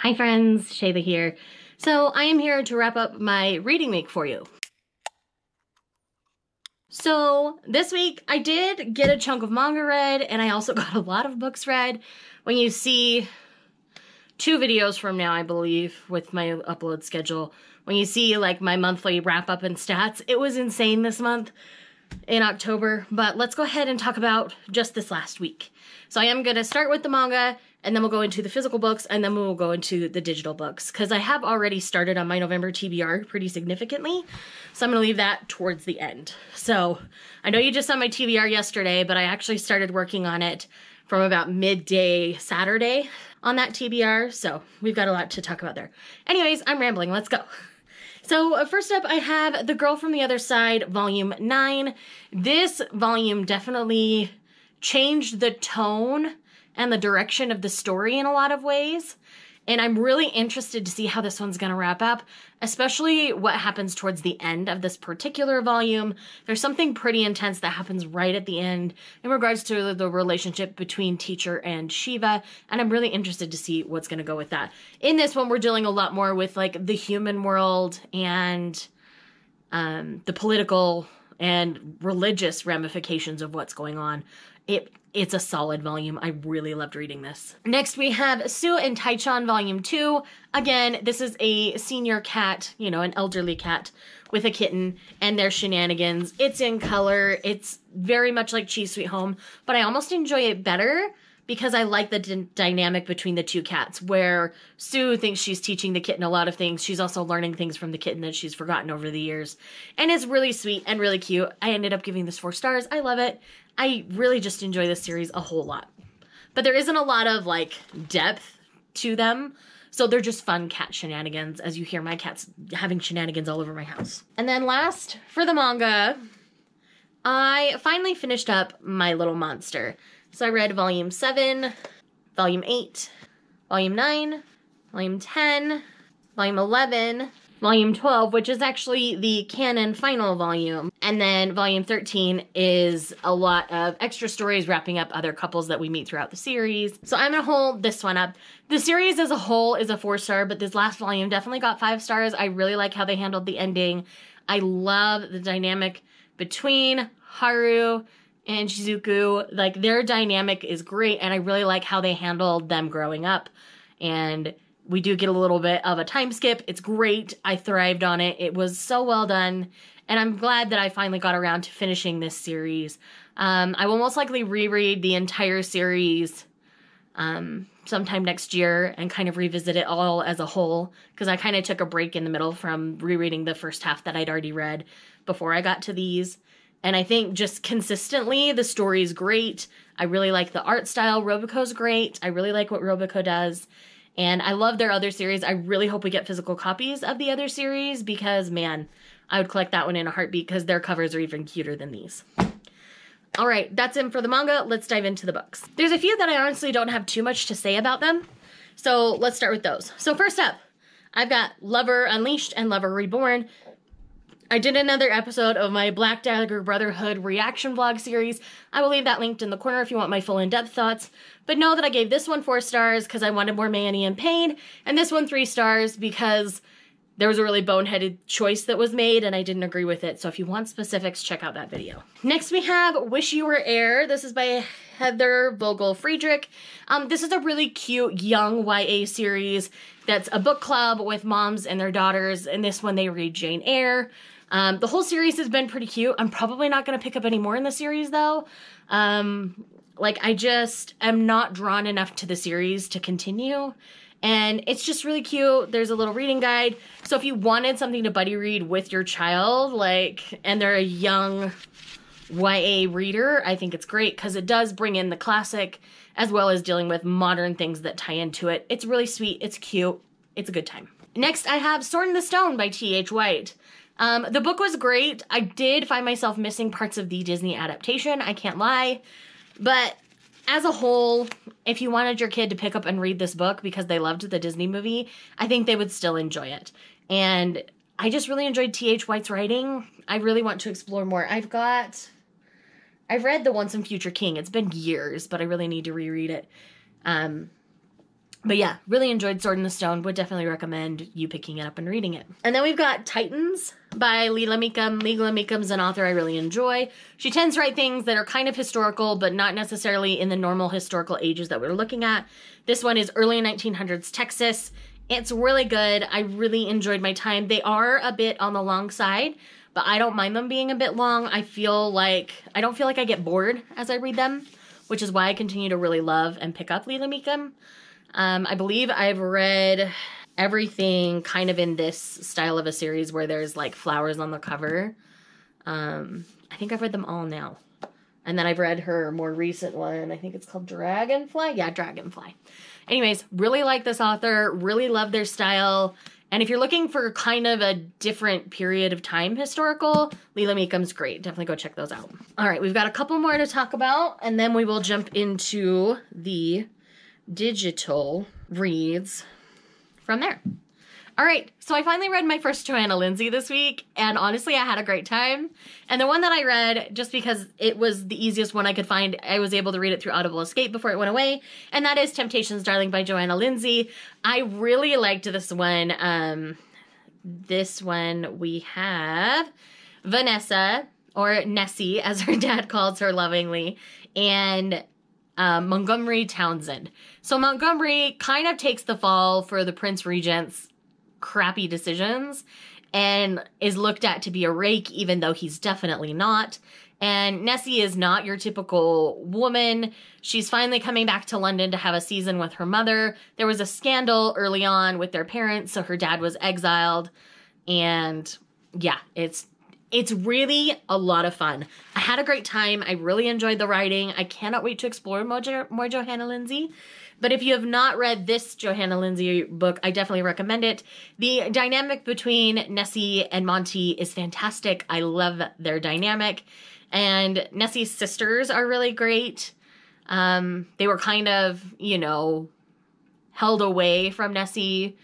Hi friends, Shayla here. So I am here to wrap up my reading week for you. So this week I did get a chunk of manga read, and I also got a lot of books read. When you see 2 videos from now, I believe, with my upload schedule, when you see like my monthly wrap up and stats, it was insane this month in October. But let's go ahead and talk about just this last week. So I am going to start with the manga, and then we'll go into the physical books, and then we'll go into the digital books, because I have already started on my November TBR pretty significantly, so I'm going to leave that towards the end. So I know you just saw my TBR yesterday, but I actually started working on it from about midday Saturday on that TBR, so we've got a lot to talk about there. Anyways, I'm rambling, let's go. So first up, I have The Girl from the Other Side, Volume 9. This volume definitely changed the tone and the direction of the story in a lot of ways. And I'm really interested to see how this one's gonna wrap up, especially what happens towards the end of this particular volume. There's something pretty intense that happens right at the end in regards to the relationship between Teacher and Shiva, and I'm really interested to see what's gonna go with that. In this one, we're dealing a lot more with like the human world and the political and religious ramifications of what's going on. It's a solid volume. I really loved reading this. Next, we have Sue and Taichan Volume 2. Again, this is a senior cat, you know, an elderly cat with a kitten and their shenanigans. It's in color. It's very much like Chi's Sweet Home, but I almost enjoy it better because I like the dynamic between the 2 cats, where Sue thinks she's teaching the kitten a lot of things. She's also learning things from the kitten that she's forgotten over the years. And it's really sweet and really cute. I ended up giving this 4 stars. I love it. I really just enjoy this series a whole lot. But there isn't a lot of, like, depth to them. So they're just fun cat shenanigans, as you hear my cats having shenanigans all over my house. And then last, for the manga, I finally finished up My Little Monster. So I read Volume 7, Volume 8, Volume 9, Volume 10, Volume 11, Volume 12, which is actually the canon final volume. And then Volume 13 is a lot of extra stories wrapping up other couples that we meet throughout the series. So I'm gonna hold this one up. The series as a whole is a 4-star, but this last volume definitely got 5 stars. I really like how they handled the ending. I love the dynamic between Haru and Shizuku. Like, their dynamic is great, and I really like how they handled them growing up. And we do get a little bit of a time skip. It's great. I thrived on it. It was so well done, and I'm glad that I finally got around to finishing this series. I will most likely reread the entire series sometime next year and kind of revisit it all as a whole, because I kind of took a break in the middle from rereading the first half that I'd already read before I got to these. And I think just consistently, the story is great. I really like the art style. Roboco's great. I really like what Roboco does. And I love their other series. I really hope we get physical copies of the other series, because, man, I would collect that one in a heartbeat, because their covers are even cuter than these. All right, that's it for the manga. Let's dive into the books. There's a few that I honestly don't have too much to say about them, so let's start with those. So first up, I've got Lover Unleashed and Lover Reborn. I did another episode of my Black Dagger Brotherhood reaction vlog series. I will leave that linked in the corner if you want my full in-depth thoughts. But know that I gave this one 4 stars because I wanted more Manny and Pain, and this one 3 stars because there was a really boneheaded choice that was made and I didn't agree with it. So if you want specifics, check out that video. Next we have Wish You Were Air. This is by Heather Vogel-Friedrich. This is a really cute young YA series that's a book club with moms and their daughters. In this one they read Jane Eyre. The whole series has been pretty cute. I'm probably not going to pick up any more in the series though. Like, I just am not drawn enough to the series to continue. And it's just really cute. There's a little reading guide. So if you wanted something to buddy read with your child, like, and they're a young YA reader, I think it's great because it does bring in the classic as well as dealing with modern things that tie into it. It's really sweet. It's cute. It's a good time. Next, I have Sword in the Stone by T.H. White. The book was great. I did find myself missing parts of the Disney adaptation. I can't lie. But as a whole, if you wanted your kid to pick up and read this book because they loved the Disney movie, I think they would still enjoy it. And I just really enjoyed T.H. White's writing. I really want to explore more. I've read The Once and Future King. It's been years, but I really need to reread it. But yeah, really enjoyed Sword in the Stone. Would definitely recommend you picking it up and reading it. And then we've got Titans by Leela Meekum. Leela Meekum's an author I really enjoy. She tends to write things that are kind of historical, but not necessarily in the normal historical ages that we're looking at. This one is early 1900s Texas. It's really good. I really enjoyed my time. They are a bit on the long side, but I don't mind them being a bit long. I don't feel like I get bored as I read them, which is why I continue to really love and pick up Leela Meekum. I believe I've read everything kind of in this style of a series where there's like flowers on the cover. I think I've read them all now. And then I've read her more recent one. I think it's called Dragonfly. Yeah, Dragonfly. Anyways, really like this author. Really love their style. And if you're looking for kind of a different period of time historical, Leela Meekum's great. Definitely go check those out. All right, we've got a couple more to talk about. And then we will jump into the digital reads from there. All right, so I finally read my first Johanna Lindsey this week, and honestly, I had a great time. And the one that I read, just because it was the easiest one I could find, I was able to read it through Audible Escape before it went away, and that is Temptations, Darling by Johanna Lindsey. I really liked this one. This one we have Vanessa, or Nessie, as her dad calls her lovingly, and Montgomery Townsend. So Montgomery kind of takes the fall for the Prince Regent's crappy decisions and is looked at to be a rake, even though he's definitely not. And Nessie is not your typical woman. She's finally coming back to London to have a season with her mother. There was a scandal early on with their parents, so her dad was exiled. And yeah, it's really a lot of fun. I had a great time. I really enjoyed the writing. I cannot wait to explore more Johanna Lindsey. But if you have not read this Johanna Lindsey book, I definitely recommend it. The dynamic between Nessie and Monty is fantastic. I love their dynamic. And Nessie's sisters are really great. They were kind of, held away from Nessie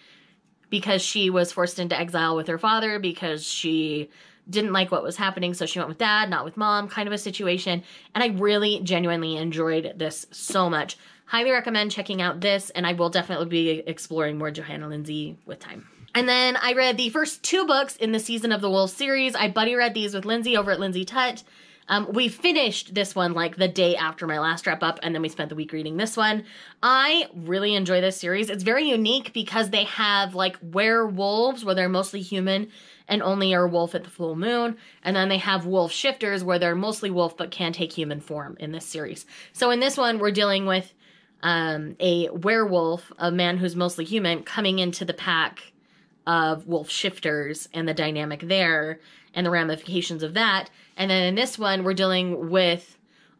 because she was forced into exile with her father because she didn't like what was happening, so she went with dad, not with mom, kind of a situation. And I really genuinely enjoyed this so much. Highly recommend checking out this, and I will definitely be exploring more Johanna Lindsey with time. And then I read the first 2 books in the Season of the Wolf series. I buddy read these with Lindsay over at Lindsay Tut. We finished this one like the day after my last wrap up, and then we spent the week reading this one. I really enjoy this series. It's very unique because they have like werewolves where they're mostly human and only are wolf at the full moon. And then they have wolf shifters where they're mostly wolf but can take human form in this series. So in this one, we're dealing with a werewolf, a man who's mostly human, coming into the pack of wolf shifters and the dynamic there and the ramifications of that. And then in this one, we're dealing with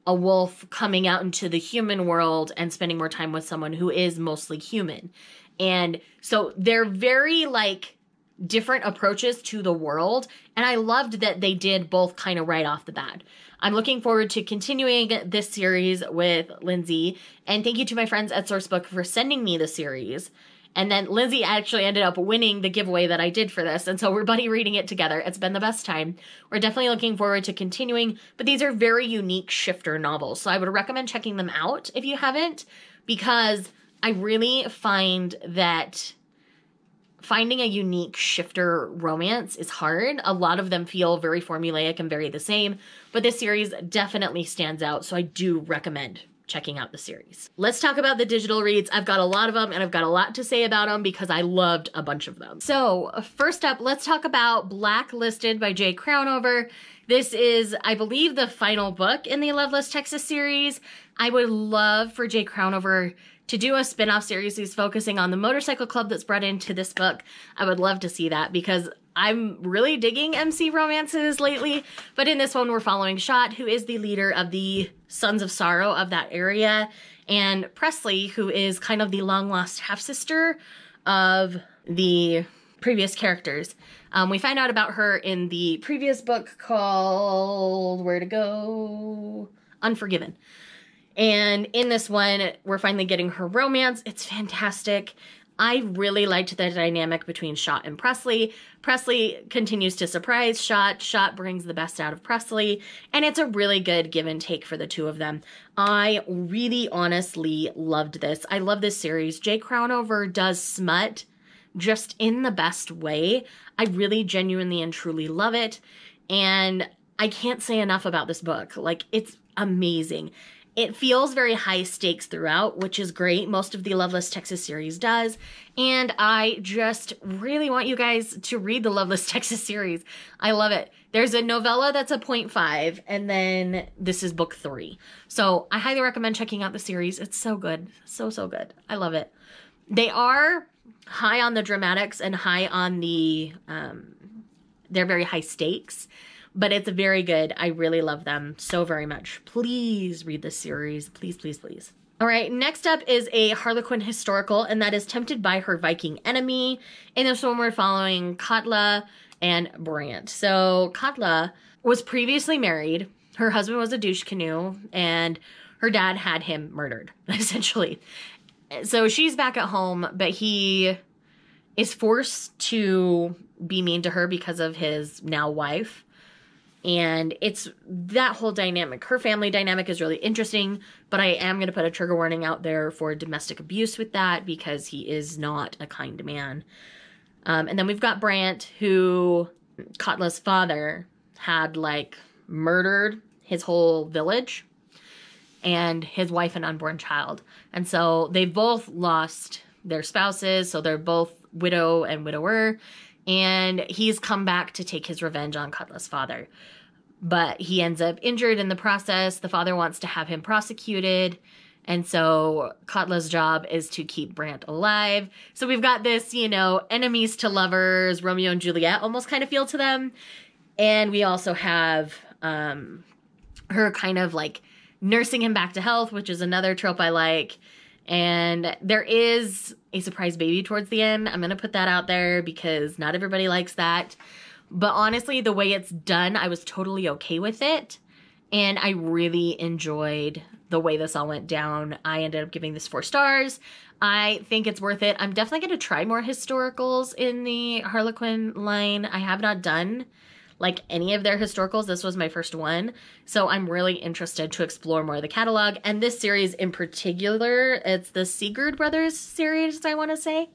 a wolf coming out into the human world and spending more time with someone who is mostly human. And so they're very like different approaches to the world. And I loved that they did both kind of right off the bat. I'm looking forward to continuing this series with Lindsay. And thank you to my friends at Sourcebook for sending me the series. And then Lindsay actually ended up winning the giveaway that I did for this. And so we're buddy reading it together. It's been the best time. We're definitely looking forward to continuing. But these are very unique shifter novels. So I would recommend checking them out if you haven't. Because I really find that finding a unique shifter romance is hard. A lot of them feel very formulaic and very the same, but this series definitely stands out, so I do recommend checking out the series. Let's talk about the digital reads. I've got a lot of them, and I've got a lot to say about them because I loved a bunch of them. So first up, let's talk about Blacklisted by Jay Crownover. This is, I believe, the final book in the Loveless Texas series. I would love for Jay Crownover to do a spin-off series who's focusing on the motorcycle club that's brought into this book. I would love to see that because I'm really digging MC romances lately. But in this one, we're following Shot, who is the leader of the Sons of Sorrow of that area, and Presley, who is kind of the long-lost half-sister of the previous characters. We find out about her in the previous book called, where to go? Unforgiven. And in this one, we're finally getting her romance. It's fantastic. I really liked the dynamic between Schott and Presley. Presley continues to surprise Schott. Schott brings the best out of Presley. And it's a really good give and take for the two of them. I really honestly loved this. I love this series. Jay Crownover does smut just in the best way. I really genuinely and truly love it. And I can't say enough about this book. Like, it's amazing. It feels very high stakes throughout, which is great. Most of the Loveless Texas series does. And I just really want you guys to read the Loveless Texas series. I love it. There's a novella that's a 0.5, and then this is book 3. So I highly recommend checking out the series. It's so good. So, so good. I love it. They are high on the dramatics and high on the, they're very high stakes. But it's very good. I really love them so very much. Please read this series. Please, please, please. All right, next up is a Harlequin historical, and that is Tempted by Her Viking Enemy. In this one, we're following Katla and Brant. So Katla was previously married. Her husband was a douche canoe, and her dad had him murdered, essentially. So she's back at home, but he is forced to be mean to her because of his now wife. And it's that whole dynamic. Her family dynamic is really interesting, but I am going to put a trigger warning out there for domestic abuse with that because he is not a kind man. And then we've got Brant, who Katla's father had, like, murdered his whole village and his wife and unborn child. And so they've both lost their spouses, so they're both widow and widower. And he's come back to take his revenge on Katla's father. But he ends up injured in the process. The father wants to have him prosecuted. And so Katla's job is to keep Brant alive. So we've got this, you know, enemies to lovers, Romeo and Juliet almost kind of feel to them. And we also have her kind of like nursing him back to health, which is another trope I like. And there is a surprise baby towards the end. I'm going to put that out there because not everybody likes that. But honestly, the way it's done, I was totally okay with it. And I really enjoyed the way this all went down. I ended up giving this 4 stars. I think it's worth it. I'm definitely going to try more historicals in the Harlequin line. I have not done like any of their historicals. This was my first one. So I'm really interested to explore more of the catalog. And this series in particular, it's the Sigurd Brothers series, I want to say.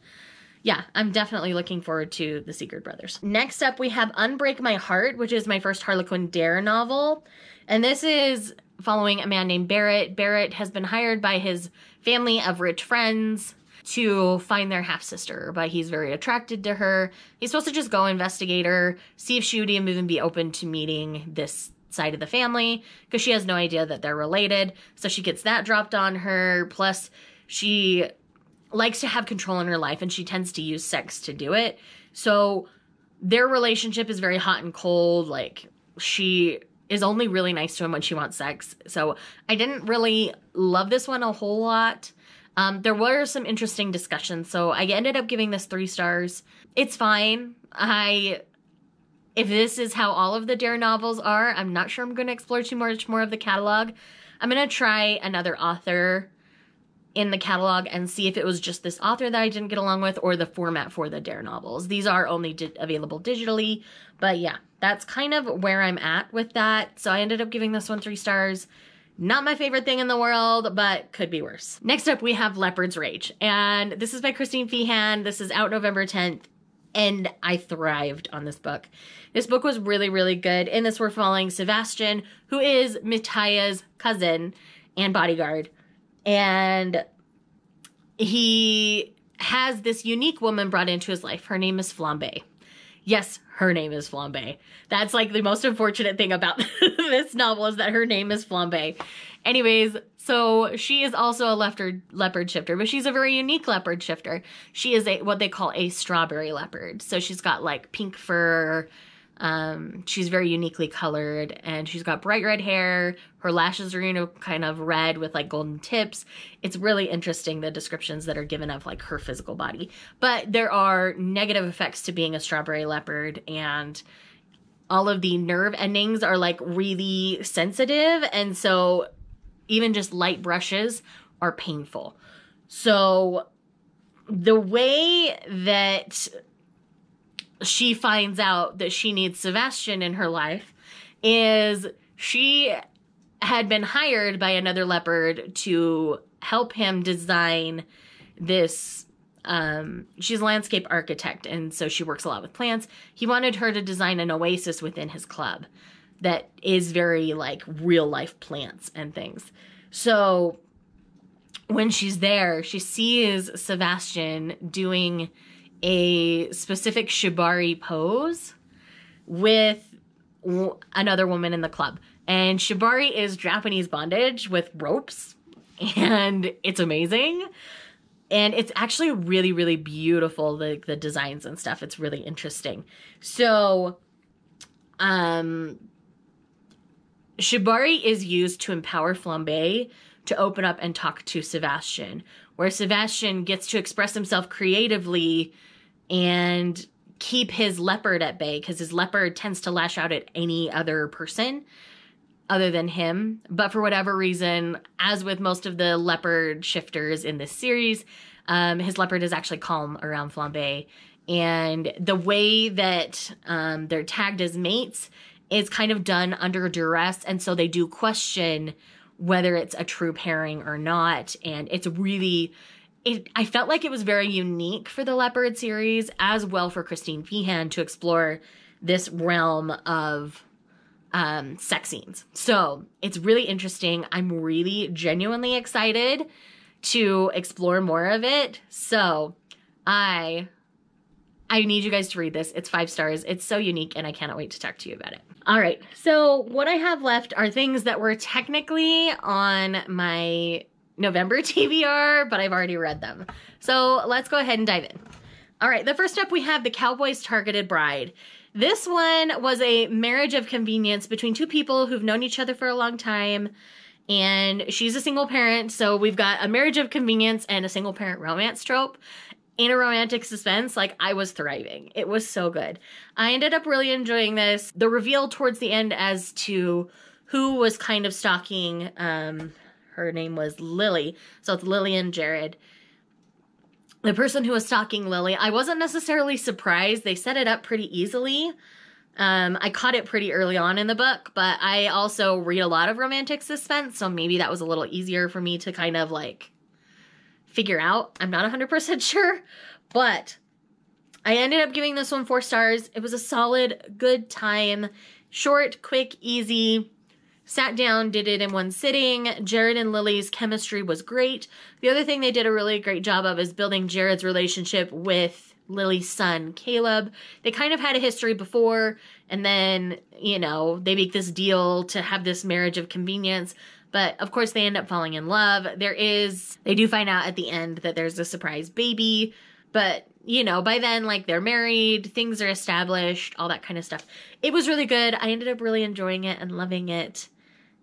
Yeah, I'm definitely looking forward to the Sigurd Brothers. Next up, we have Unbreak My Heart, which is my first Harlequin Dare novel. And this is following a man named Barrett. Barrett has been hired by his family of rich friends to find their half-sister, but he's very attracted to her. He's supposed to just go investigate her, see if she would even be open to meeting this side of the family, because she has no idea that they're related. So she gets that dropped on her. Plus, she likes to have control in her life, and she tends to use sex to do it. So their relationship is very hot and cold. Like, she is only really nice to him when she wants sex. So I didn't really love this one a whole lot. There were some interesting discussions, so I ended up giving this 3 stars. It's fine. If this is how all of the Dare novels are, I'm not sure I'm going to explore too much more of the catalog. I'm going to try another author in the catalog and see if it was just this author that I didn't get along with or the format for the Dare novels. These are only available digitally, but yeah, that's kind of where I'm at with that. So I ended up giving this one 3 stars. Not my favorite thing in the world, but could be worse. Next up, we have Leopard's Rage, and this is by Christine Feehan. This is out November 10th, and I thrived on this book. This book was really, really good. In this, we're following Sebastian, who is Mitaya's cousin and bodyguard, and he has this unique woman brought into his life. Her name is Flambe. Yes, her name is Flambe. That's like the most unfortunate thing about this novel is that her name is Flambe. Anyways, so she is also a leopard shifter, but she's a very unique leopard shifter. She is what they call a strawberry leopard. So she's got like pink fur. She's very uniquely colored, and she's got bright red hair. Her lashes are, you know, kind of red with like golden tips. It's really interesting, the descriptions that are given of like her physical body. But there are negative effects to being a strawberry leopard, and all of the nerve endings are like really sensitive. And so even just light brushes are painful. So the way that she finds out that she needs Sebastian in her life is she had been hired by another leopard to help him design this. She's a landscape architect, and so she works a lot with plants. He wanted her to design an oasis within his club that is very like real life plants and things. So when she's there, she sees Sebastian doing a specific shibari pose with another woman in the club. And shibari is Japanese bondage with ropes, and it's amazing. And it's actually really, really beautiful, the designs and stuff. It's really interesting. So, shibari is used to empower Flambe to open up and talk to Sebastian, where Sebastian gets to express himself creatively and keep his leopard at bay, because his leopard tends to lash out at any other person other than him. But for whatever reason, as with most of the leopard shifters in this series, his leopard is actually calm around Flambe. And the way that they're tagged as mates is kind of done under duress, and so they do question whether it's a true pairing or not. And it's really, I felt like it was very unique for the Leopard series, as well for Christine Feehan, to explore this realm of sex scenes. So it's really interesting. I'm really genuinely excited to explore more of it. So I need you guys to read this. It's 5 stars. It's so unique, and I cannot wait to talk to you about it. All right, so what I have left are things that were technically on my November TBR, but I've already read them. So let's go ahead and dive in. All right, the first up, we have The Cowboy's Targeted Bride. This one was a marriage of convenience between two people who've known each other for a long time, and she's a single parent, so we've got a marriage of convenience and a single parent romance trope. In a romantic suspense, like, I was thriving. It was so good. I ended up really enjoying this. The reveal towards the end as to who was kind of stalking, her name was Lily. So it's Lily and Jared. The person who was stalking Lily, I wasn't necessarily surprised. They set it up pretty easily. I caught it pretty early on in the book, but I also read a lot of romantic suspense, so maybe that was a little easier for me to kind of, like, figure out. I'm not 100% sure, but I ended up giving this one 4 stars. It was a solid, good time. Short, quick, easy. Sat down, did it in one sitting. Jared and Lily's chemistry was great. The other thing they did a really great job of is building Jared's relationship with Lily's son, Caleb. They kind of had a history before, and then, you know, they make this deal to have this marriage of convenience. But, of course, they end up falling in love. They do find out at the end that there's a surprise baby. But, you know, by then, like, they're married, things are established, all that kind of stuff. It was really good. I ended up really enjoying it and loving it.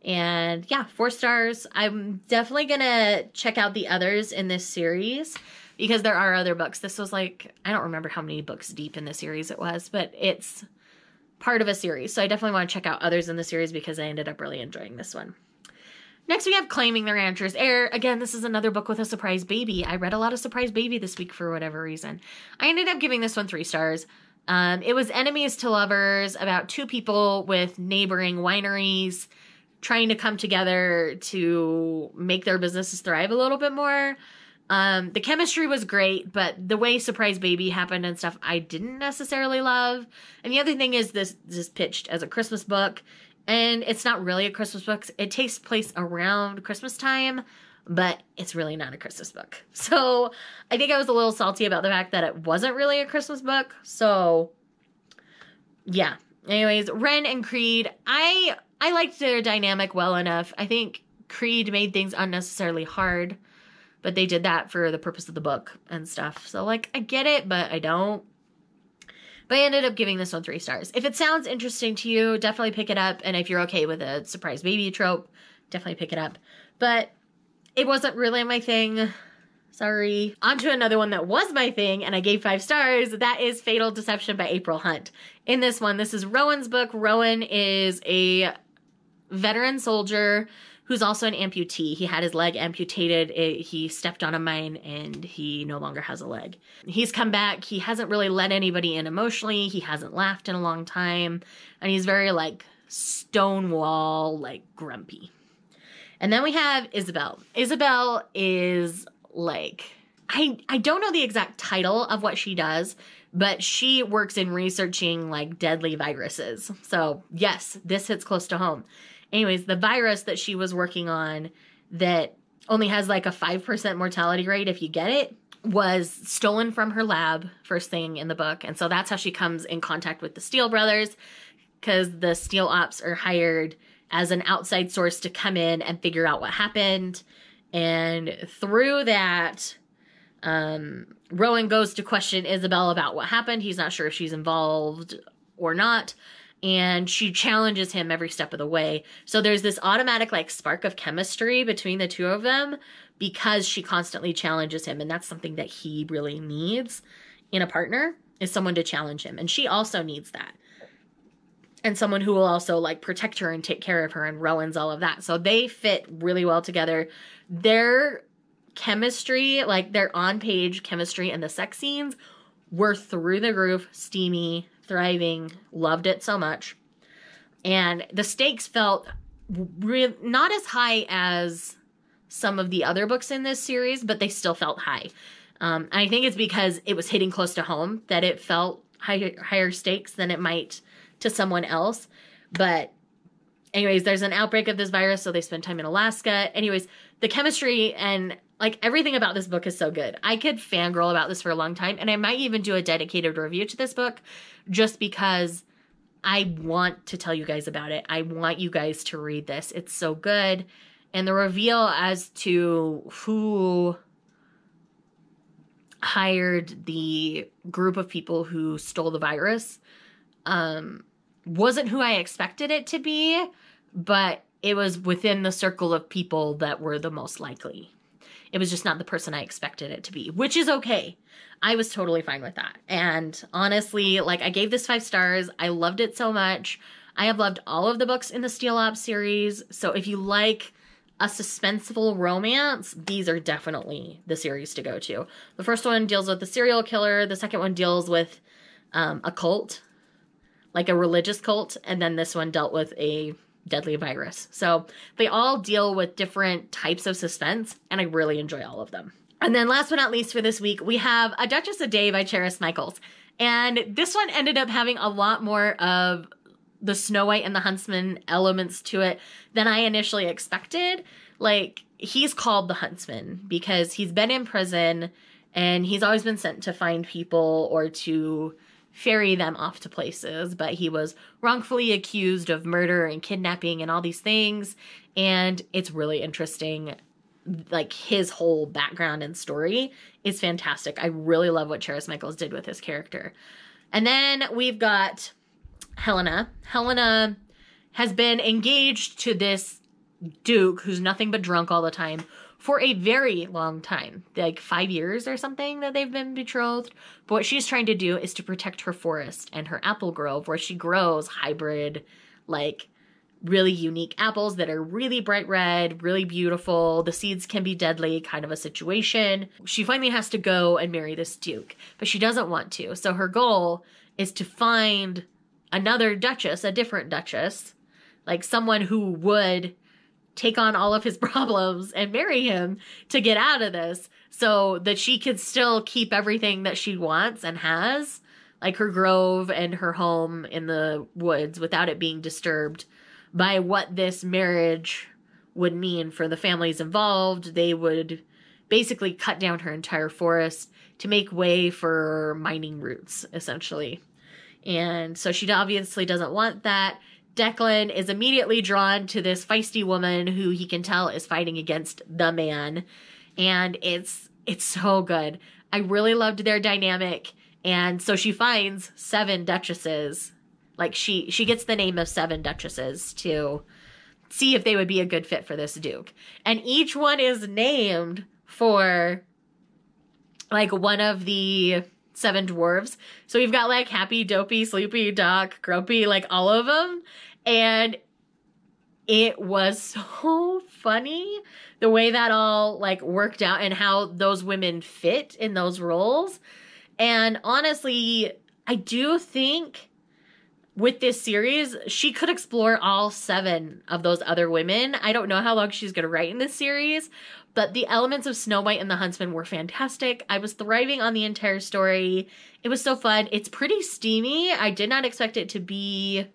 And, yeah, 4 stars. I'm definitely going to check out the others in this series, because there are other books. This was, like, I don't remember how many books deep in the series it was, but it's part of a series. So I definitely want to check out others in the series, because I ended up really enjoying this one. Next, we have Claiming the Rancher's Heir. Again, this is another book with a surprise baby. I read a lot of surprise baby this week for whatever reason. I ended up giving this one 3 stars. It was enemies to lovers, about 2 people with neighboring wineries trying to come together to make their businesses thrive a little bit more. The chemistry was great, but the way surprise baby happened and stuff, I didn't necessarily love. And the other thing is this is pitched as a Christmas book. And it's not really a Christmas book. It takes place around Christmas time, but it's really not a Christmas book. So I think I was a little salty about the fact that it wasn't really a Christmas book. So yeah. Anyways, Ren and Creed, I liked their dynamic well enough. I think Creed made things unnecessarily hard, but they did that for the purpose of the book and stuff. So, like, I get it, but I don't. But I ended up giving this one 3 stars. If it sounds interesting to you, definitely pick it up. And if you're okay with a surprise baby trope, definitely pick it up. But it wasn't really my thing. Sorry. On to another one that was my thing, and I gave 5 stars. That is Fatal Deception by April Hunt. In this one, this is Rowan's book. Rowan is a veteran soldier who's also an amputee. He had his leg amputated. He stepped on a mine and he no longer has a leg. He's come back. He hasn't really let anybody in emotionally. He hasn't laughed in a long time. And he's very like stonewall, like grumpy. And then we have Isabel. Isabel is like, I don't know the exact title of what she does, but she works in researching like deadly viruses. So yes, this hits close to home. Anyways, the virus that she was working on that only has like a 5% mortality rate if you get it was stolen from her lab first thing in the book. And so that's how she comes in contact with the Steele brothers, because the Steele ops are hired as an outside source to come in and figure out what happened. And through that, Rowan goes to question Isabel about what happened. He's not sure if she's involved or not. And she challenges him every step of the way. So there's this automatic like spark of chemistry between the two of them because she constantly challenges him. And that's something that he really needs in a partner, is someone to challenge him. And she also needs that. And someone who will also like protect her and take care of her, and Rowan's all of that. So they fit really well together. Their chemistry, like their on-page chemistry and the sex scenes were through the roof, steamy, thriving, loved it so much. And the stakes felt not as high as some of the other books in this series, but they still felt high. I think it's because it was hitting close to home that it felt higher stakes than it might to someone else. But anyways, there's an outbreak of this virus, so they spend time in Alaska. Anyways, the chemistry and like everything about this book is so good. I could fangirl about this for a long time, and I might even do a dedicated review to this book just because I want to tell you guys about it. I want you guys to read this. It's so good. And the reveal as to who hired the group of people who stole the virus wasn't who I expected it to be, but it was within the circle of people that were the most likely. It was just not the person I expected it to be, which is okay. I was totally fine with that. And honestly, like I gave this 5 stars. I loved it so much. I have loved all of the books in the Steele Ops series. So if you like a suspenseful romance, these are definitely the series to go to. The first one deals with the serial killer. The second one deals with a cult, like a religious cult. And then this one dealt with a deadly virus. So they all deal with different types of suspense, and I really enjoy all of them. And then last but not least for this week, we have A Duchess a Day by Cheris Michaels. And this one ended up having a lot more of the Snow White and the Huntsman elements to it than I initially expected. Like, he's called the Huntsman because he's been in prison and he's always been sent to find people or to ferry them off to places, but he was wrongfully accused of murder and kidnapping and all these things. And it's really interesting. Like, his whole background and story is fantastic. I really love what Cheris Michaels did with his character. And then we've got Helena. Helena has been engaged to this duke who's nothing but drunk all the time for a very long time, like 5 years or something that they've been betrothed. But what she's trying to do is to protect her forest and her apple grove, where she grows hybrid, like really unique apples that are really bright red, really beautiful. The seeds can be deadly, kind of a situation. She finally has to go and marry this duke, but she doesn't want to. So her goal is to find another duchess, a different duchess, like someone who would take on all of his problems and marry him to get out of this, so that she could still keep everything that she wants and has, like her grove and her home in the woods, without it being disturbed by what this marriage would mean for the families involved. They would basically cut down her entire forest to make way for mining routes, essentially. And so she obviously doesn't want that. Declan is immediately drawn to this feisty woman who he can tell is fighting against the man. And it's so good. I really loved their dynamic. And so she finds 7 duchesses. Like, she gets the name of 7 duchesses to see if they would be a good fit for this duke. And each one is named for, like, one of the 7 dwarves. So we've got, like, Happy, Dopey, Sleepy, Doc, Gropey, like, all of them. And it was so funny the way that all like worked out and how those women fit in those roles. And honestly, I do think with this series, she could explore all 7 of those other women. I don't know how long she's going to write in this series, but the elements of Snow White and the Huntsman were fantastic. I was thriving on the entire story. It was so fun. It's pretty steamy. I did not expect it to be...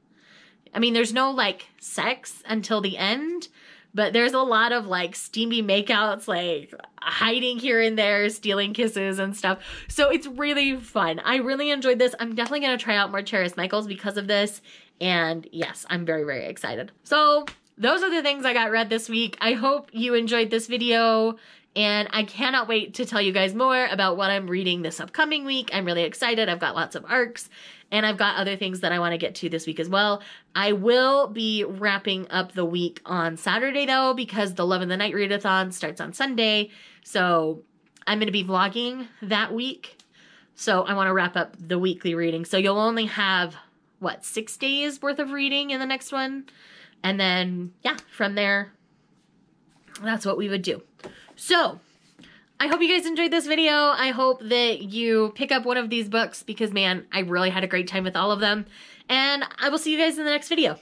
I mean, there's no, like, sex until the end, but there's a lot of, like, steamy makeouts, like, hiding here and there, stealing kisses and stuff. So it's really fun. I really enjoyed this. I'm definitely going to try out more Cheris Michaels because of this. And yes, I'm very, very excited. So those are the things I got read this week. I hope you enjoyed this video. And I cannot wait to tell you guys more about what I'm reading this upcoming week. I'm really excited. I've got lots of arcs. And I've got other things that I want to get to this week as well. I will be wrapping up the week on Saturday, though, because the Love in the Night readathon starts on Sunday. So I'm going to be vlogging that week. So I want to wrap up the weekly reading. So you'll only have, what, 6 days worth of reading in the next one? And then, yeah, from there, that's what we would do. So I hope you guys enjoyed this video. I hope that you pick up one of these books because, man, I really had a great time with all of them. And I will see you guys in the next video.